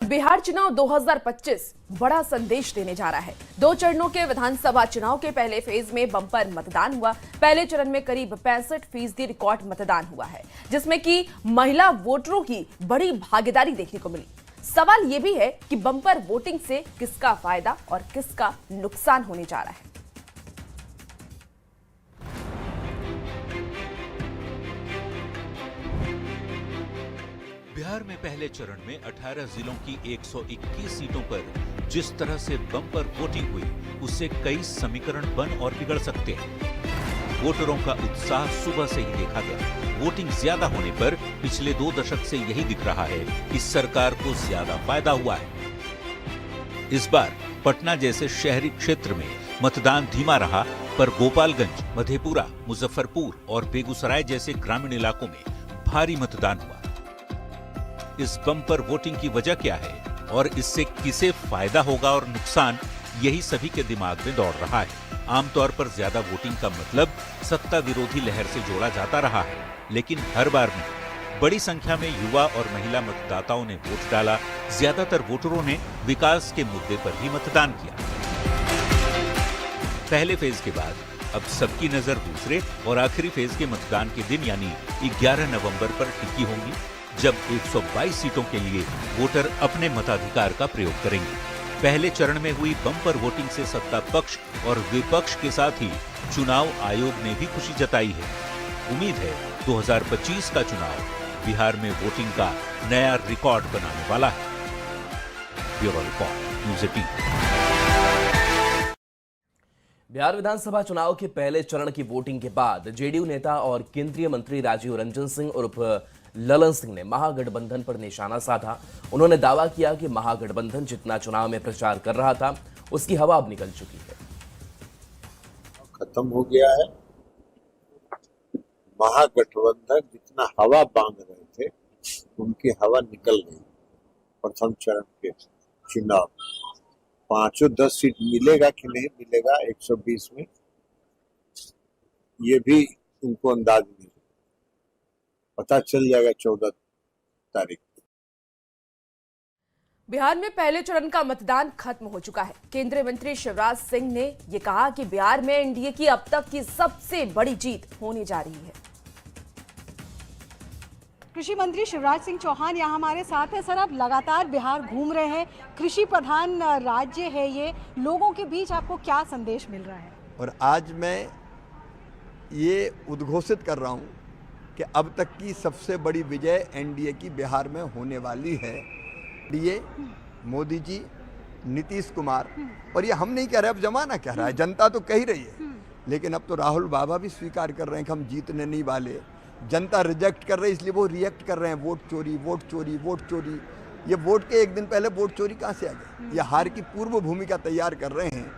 बिहार चुनाव 2025 बड़ा संदेश देने जा रहा है। 2 चरणों के विधानसभा चुनाव के पहले फेज में बम्पर मतदान हुआ। पहले चरण में करीब 65% रिकॉर्ड मतदान हुआ है, जिसमें कि महिला वोटरों की बड़ी भागीदारी देखने को मिली। सवाल यह भी है कि बम्पर वोटिंग से किसका फायदा और किसका नुकसान होने जा रहा है। बिहार में पहले चरण में 18 जिलों की 121 सीटों पर जिस तरह से बम्पर वोटिंग हुई, उससे कई समीकरण बन और बिगड़ सकते हैं। वोटरों का उत्साह सुबह से ही देखा गया। वोटिंग ज्यादा होने पर पिछले 2 दशक से यही दिख रहा है कि सरकार को ज्यादा फायदा हुआ है। इस बार पटना जैसे शहरी क्षेत्र में मतदान धीमा रहा, पर गोपालगंज, मधेपुरा, मुजफ्फरपुर और बेगूसराय जैसे ग्रामीण इलाकों में भारी मतदान हुआ। इस बम्पर वोटिंग की वजह क्या है और इससे किसे फायदा होगा और नुकसान, यही सभी के दिमाग में दौड़ रहा है। आमतौर पर ज्यादा वोटिंग का मतलब सत्ता विरोधी लहर से जोड़ा जाता रहा है, लेकिन हर बार नहीं। बड़ी संख्या में युवा और महिला मतदाताओं ने वोट डाला। ज्यादातर वोटरों ने विकास के मुद्दे पर ही मतदान किया। पहले फेज के बाद अब सबकी नजर दूसरे और आखिरी फेज के मतदान के दिन यानी 11 नवंबर पर टिकी होंगी, जब 122 सीटों के लिए वोटर अपने मताधिकार का प्रयोग करेंगे। पहले चरण में हुई बम्पर वोटिंग से सत्ता पक्ष और विपक्ष के साथ ही चुनाव आयोग ने भी खुशी जताई है। उम्मीद है 2025 का चुनाव बिहार में वोटिंग का नया रिकॉर्ड बनाने वाला है। Bureau report, news 18। बिहार विधानसभा चुनाव के पहले चरण की वोटिंग के बाद जेडीयू नेता और केंद्रीय मंत्री राजीव रंजन सिंह उर्फ ललन सिंह ने महागठबंधन पर निशाना साधा। उन्होंने दावा किया कि महागठबंधन जितना चुनाव में प्रचार कर रहा था, उसकी हवा अब निकल चुकी है। खत्म हो गया है। महागठबंधन जितना हवा बांध रहे थे, उनकी हवा निकल गई। प्रथम चरण के चुनाव 5-10 सीट मिलेगा कि नहीं मिलेगा 120 में, ये भी उनको अंदाज नहीं, पता चल जाएगा 14 तारीख। बिहार में पहले चरण का मतदान खत्म हो चुका है। केंद्रीय मंत्री शिवराज सिंह ने यह कहा कि बिहार में एनडीए की अब तक की सबसे बड़ी जीत होने जा रही है। कृषि मंत्री शिवराज सिंह चौहान यहाँ हमारे साथ हैं। सर, आप लगातार बिहार घूम रहे हैं, कृषि प्रधान राज्य है ये, लोगों के बीच आपको क्या संदेश मिल रहा है? और आज मैं ये उद्घोषित कर रहा हूँ कि अब तक की सबसे बड़ी विजय एनडीए की बिहार में होने वाली है। एनडीए, मोदी जी, नीतीश कुमार, और ये हम नहीं कह रहे, अब जमाना कह रहा है, जनता तो कह ही रही है, लेकिन अब तो राहुल बाबा भी स्वीकार कर रहे हैं कि हम जीतने नहीं वाले। जनता रिजेक्ट कर रही है, इसलिए वो रिएक्ट कर रहे हैं, वोट चोरी, वोट चोरी, वोट चोरी। ये वोट के एक दिन पहले वोट चोरी कहाँ से आ गई? ये हार की पूर्व भूमिका तैयार कर रहे हैं।